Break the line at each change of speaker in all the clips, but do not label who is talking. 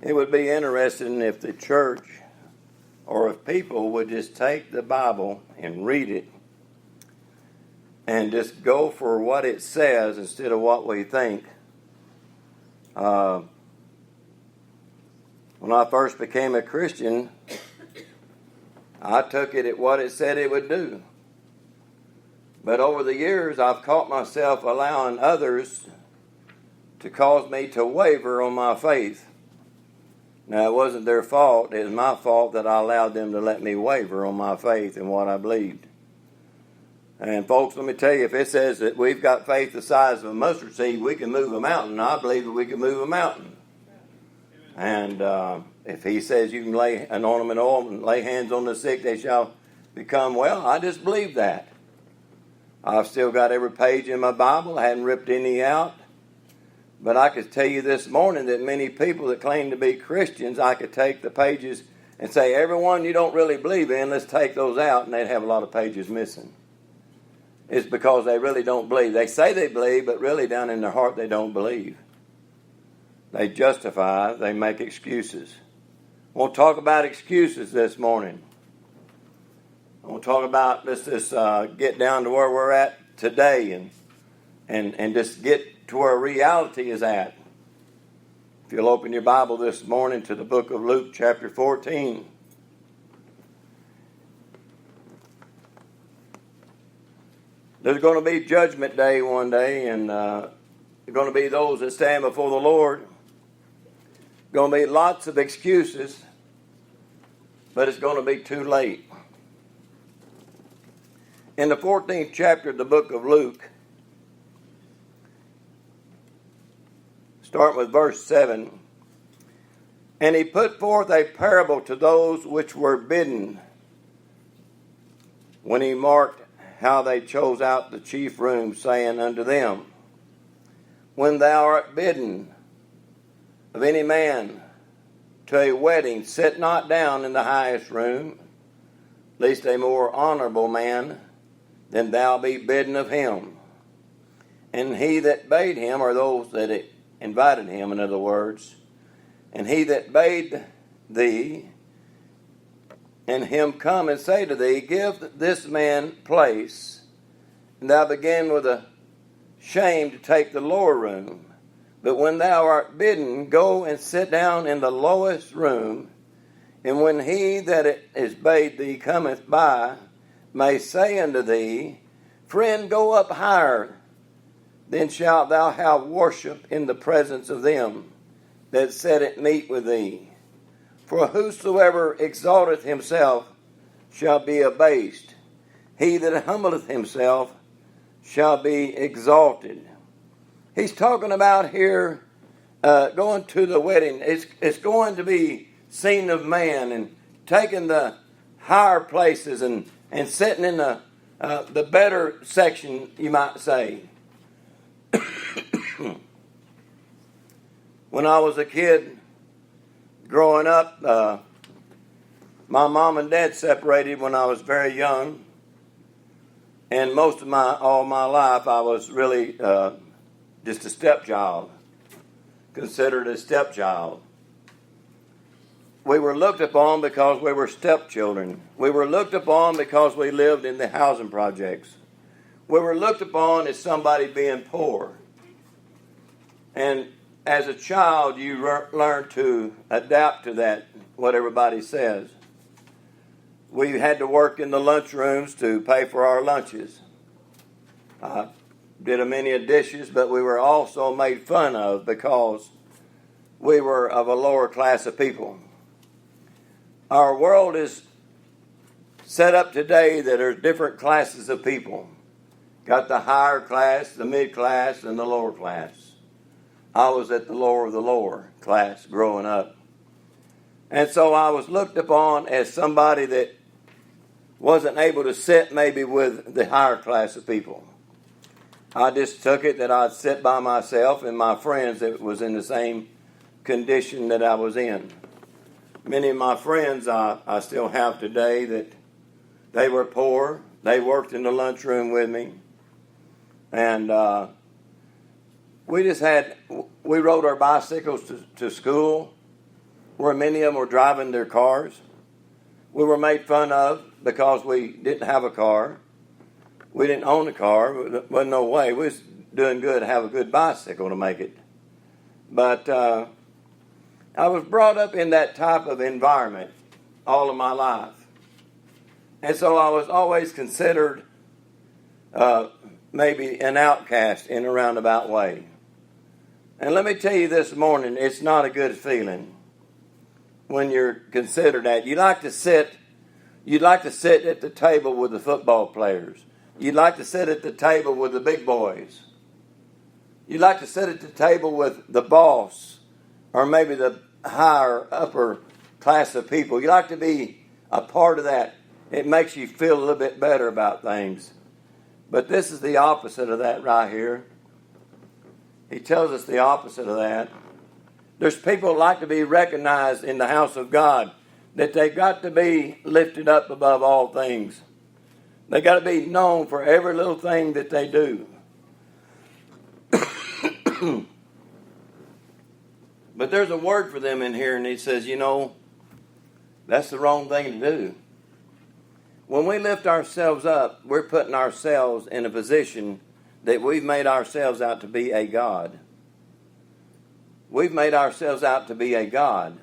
It would be interesting if the church or if people would just take the Bible and read it and just go for what it says instead of what we think. When I first became a Christian, I took it at what it said it would do. But over the years, I've caught myself allowing others to cause me to waver on my faith. Now, it wasn't their fault. It was my fault that I allowed them to let me waver on my faith and what I believed. And folks, let me tell you, if it says that we've got faith the size of a mustard seed, we can move a mountain. I believe that we can move a mountain. And if he says you can lay an ornament oil and lay hands on the sick, they shall become well, I just believe that. I've still got every page in my Bible. I hadn't ripped any out. But I could tell you this morning that many people that claim to be Christians, I could take the pages and say, everyone you don't really believe in, let's take those out, and they'd have a lot of pages missing. It's because they really don't believe. They say they believe, but really down in their heart they don't believe. They justify, they make excuses. We'll talk about excuses this morning. We'll talk about, let's just get down to where we're at today and just get to where reality is at. If you'll open your Bible this morning to the book of Luke chapter 14. There's going to be judgment day one day, and there are going to be those that stand before the Lord. Going to be lots of excuses, but it's going to be too late. In the 14th chapter of the book of Luke, starting with verse 7, and he put forth a parable to those which were bidden, when he marked how they chose out the chief room, saying unto them, when thou art bidden of any man to a wedding, sit not down in the highest room, lest a more honorable man than thou be bidden of him. And he that bade him, or those that invited him, in other words, and he that bade thee, and him come and say to thee, give this man place, and thou begin with a shame to take the lower room. But when thou art bidden, go and sit down in the lowest room, and when he that is bade thee cometh by, may say unto thee, friend, go up higher, then shalt thou have worship in the presence of them that sat at meat with thee. For whosoever exalteth himself shall be abased. He that humbleth himself shall be exalted. He's talking about here going to the wedding. It's going to be seen of man and taking the higher places and sitting in the better section, you might say. When I was a kid growing up, my mom and dad separated when I was very young, and all my life I was really just a stepchild, considered a stepchild. We were looked upon because we were stepchildren. We were looked upon because we lived in the housing projects. We were looked upon as somebody being poor. And as a child, you learn to adapt to that, what everybody says. We had to work in the lunchrooms to pay for our lunches. Did a many dishes, but we were also made fun of because we were of a lower class of people. Our world is set up today that there's different classes of people. Got the higher class, the mid class, and the lower class. I was at the lower of the lower class growing up. And so I was looked upon as somebody that wasn't able to sit maybe with the higher class of people. I just took it that I'd sit by myself and my friends that was in the same condition that I was in. Many of my friends I still have today that they were poor. They worked in the lunchroom with me. And we rode our bicycles to school. where many of them were driving their cars. We were made fun of because we didn't have a car. We didn't own a car. There wasn't no way. We was doing good to have a good bicycle to make it. But I was brought up in that type of environment all of my life. And so I was always considered maybe an outcast in a roundabout way. And let me tell you this morning, it's not a good feeling when you're considered that. You'd like to sit at the table with the football players. You'd like to sit at the table with the big boys. You'd like to sit at the table with the boss or maybe the higher, upper class of people. You like to be a part of that. It makes you feel a little bit better about things. But this is the opposite of that right here. He tells us the opposite of that. There's people that like to be recognized in the house of God, that they've got to be lifted up above all things. They got to be known for every little thing that they do. But there's a word for them in here, and he says, that's the wrong thing to do. When we lift ourselves up, we're putting ourselves in a position that we've made ourselves out to be a God. We've made ourselves out to be a God.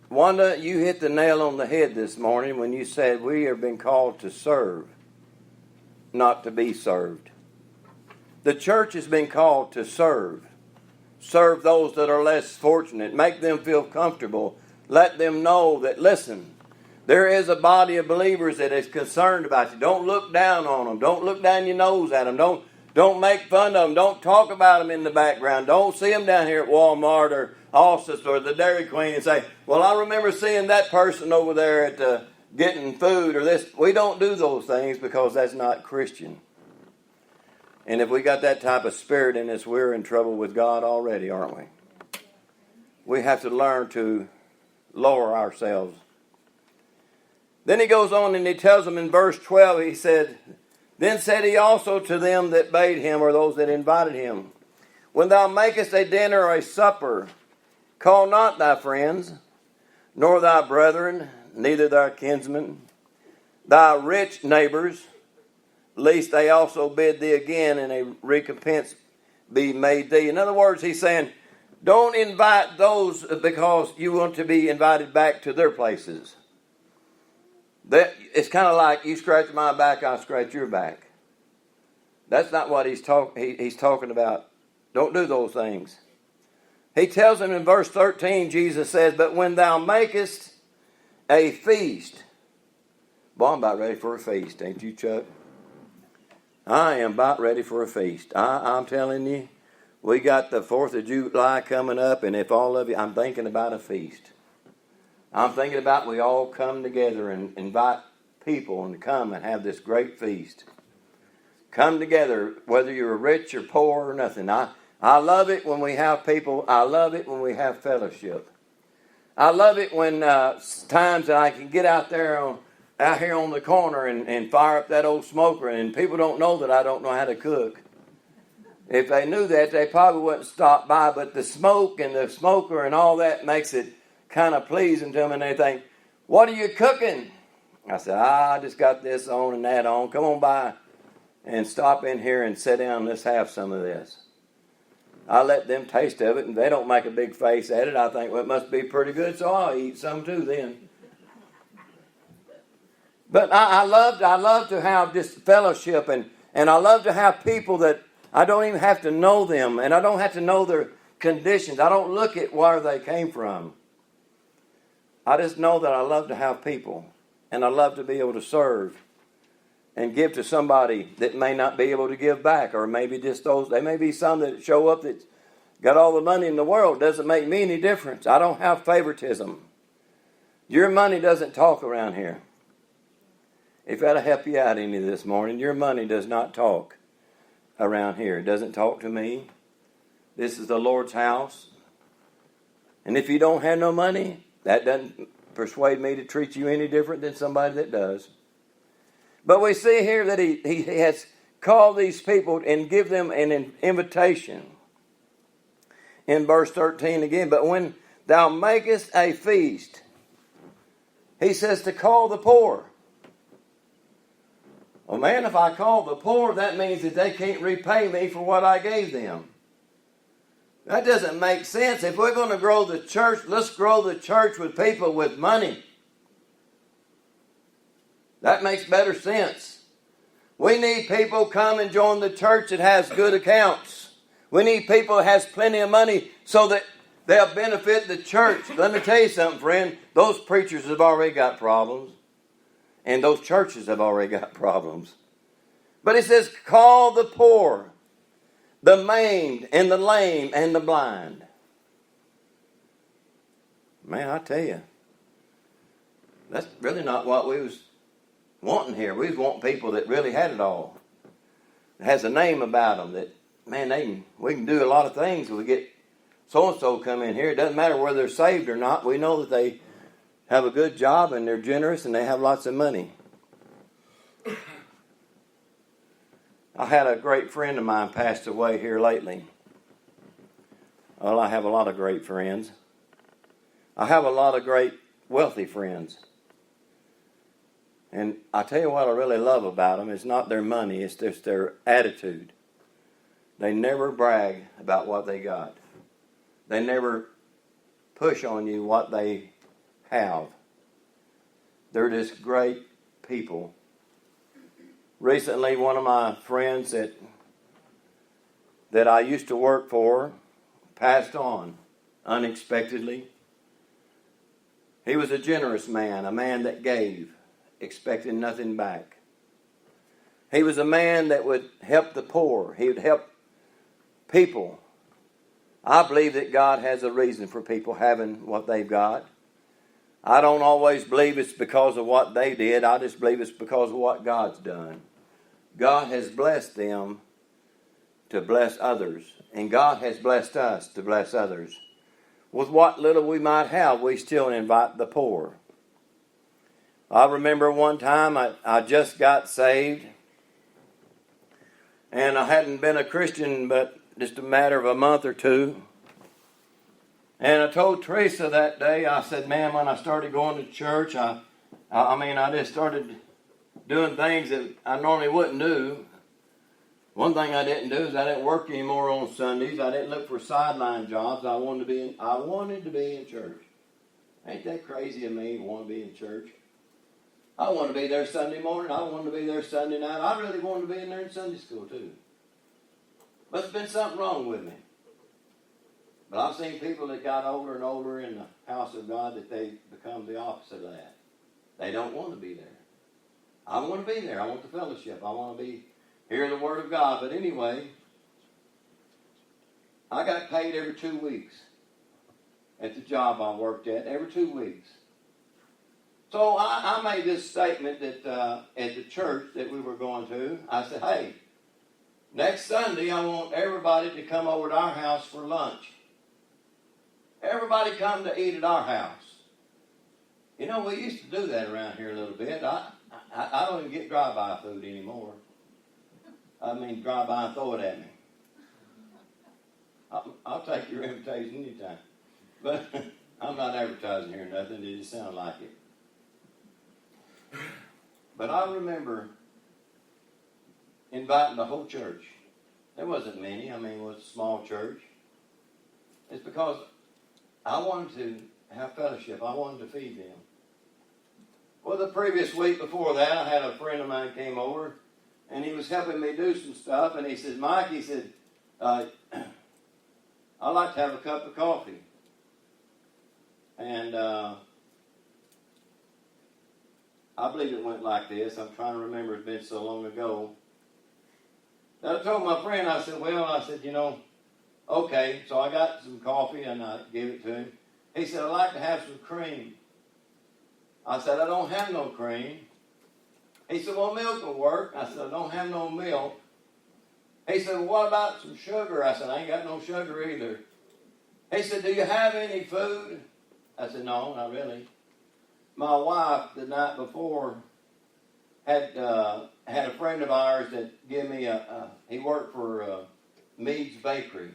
Wanda, you hit the nail on the head this morning when you said we have been called to serve, not to be served. The church has been called to serve. Serve those that are less fortunate. Make them feel comfortable. Let them know that, listen, there is a body of believers that is concerned about you. Don't look down on them. Don't look down your nose at them. Don't make fun of them. Don't talk about them in the background. Don't see them down here at Walmart or Allsup's or the Dairy Queen and say, well, I remember seeing that person over there at getting food or this. We don't do those things because that's not Christian. And if we got that type of spirit in us, we're in trouble with God already, aren't we? We have to learn to lower ourselves. Then he goes on and he tells them in verse 12, he said, then said he also to them that bade him, or those that invited him, when thou makest a dinner or a supper, call not thy friends, nor thy brethren, neither thy kinsmen, thy rich neighbors, lest they also bid thee again, and a recompense be made thee. In other words, he's saying, don't invite those because you want to be invited back to their places. It's kind of like you scratch my back, I'll scratch your back. That's not what he's talking about. Don't do those things. He tells them in verse 13, Jesus says, but when thou makest a feast. Boy, I'm about ready for a feast, ain't you, Chuck? I am about ready for a feast. I'm telling you, we got the 4th of July coming up, and if all of you, I'm thinking about a feast. I'm thinking about we all come together and invite people and come and have this great feast. Come together, whether you're rich or poor or nothing. I love it when we have people. I love it when we have fellowship. I love it when times that I can get out here on the corner and fire up that old smoker, and people don't know that I don't know how to cook. If they knew that, they probably wouldn't stop by. But the smoke and the smoker and all that makes it kind of pleasing to them, and they think, what are you cooking? I said, I just got this on and that on. Come on by and stop in here and sit down and let's have some of this. I let them taste of it, and they don't make a big face at it. I think, well, it must be pretty good, so I'll eat some too then. But I love to have this fellowship, and I love to have people that I don't even have to know them, and I don't have to know their conditions. I don't look at where they came from. I just know that I love to have people, and I love to be able to serve and give to somebody that may not be able to give back, or maybe just those. There may be some that show up that got all the money in the world. Doesn't make me any difference. I don't have favoritism. Your money doesn't talk around here. If that'll help you out any this morning, your money does not talk around here. It doesn't talk to me. This is the Lord's house. And if you don't have no money, that doesn't persuade me to treat you any different than somebody that does. But we see here that he has called these people and give them an invitation. In verse 13 again, but when thou makest a feast. He says to call the poor. Well, man, if I call the poor, that means that they can't repay me for what I gave them. That doesn't make sense. If we're going to grow the church, let's grow the church with people with money. That makes better sense. We need people come and join the church that has good accounts. We need people that has plenty of money so that they'll benefit the church. Let me tell you something, friend. Those preachers have already got problems. And those churches have already got problems. But it says, call the poor, the maimed, and the lame, and the blind. Man, I tell you, that's really not what we was wanting here. We was wanting people that really had it all. That has a name about them. That, man, we can do a lot of things if we get so-and-so come in here. It doesn't matter whether they're saved or not. We know that they have a good job and they're generous and they have lots of money. I had a great friend of mine passed away here lately. Well, I have a lot of great friends. I have a lot of great wealthy friends. And I tell you what I really love about them. It's not their money, it's just their attitude. They never brag about what they got. They never push on you what they have. They're just great people. Recently, one of my friends that I used to work for passed on unexpectedly. He was a generous man, a man that gave, expecting nothing back. He was a man that would help the poor. He would help people. I believe that God has a reason for people having what they've got. I don't always believe it's because of what they did. I just believe it's because of what God's done. God has blessed them to bless others. And God has blessed us to bless others. With what little we might have, we still invite the poor. I remember one time I just got saved. And I hadn't been a Christian but just a matter of a month or two. And I told Teresa that day, I said, man, when I started going to church, I just started doing things that I normally wouldn't do. One thing I didn't do is I didn't work anymore on Sundays. I didn't look for sideline jobs. I wanted to be in church. Ain't that crazy of me to want to be in church? I want to be there Sunday morning. I want to be there Sunday night. I really wanted to be in there in Sunday school too. But there's been something wrong with me. But I've seen people that got older and older in the house of God that they become the opposite of that. They don't want to be there. I want to be there. I want the fellowship. I want to hear the Word of God. But anyway, I got paid every 2 weeks at the job I worked at. Every 2 weeks. So I made this statement that at the church that we were going to. I said, hey, next Sunday I want everybody to come over to our house for lunch. Everybody come to eat at our house. You know, we used to do that around here a little bit. I don't even get drive-by food anymore. I mean, drive-by and throw it at me. I'll take your invitation anytime. But I'm not advertising here or nothing. It just sounds like it. But I remember inviting the whole church. There wasn't many. I mean, it was a small church. It's because I wanted to have fellowship. I wanted to feed them. Well, the previous week before that, I had a friend of mine came over, and he was helping me do some stuff, and he said, Mike, he said, I'd like to have a cup of coffee. And I believe it went like this. I'm trying to remember. It's been so long ago. And I told my friend, I said, okay. So I got some coffee, and I gave it to him. He said, I'd like to have some cream. I said, I don't have no cream. He said, well, milk will work. I said, I don't have no milk. He said, well, what about some sugar? I said, I ain't got no sugar either. He said, do you have any food? I said, no, not really. My wife, the night before, had a friend of ours that gave me he worked for Mead's Bakery.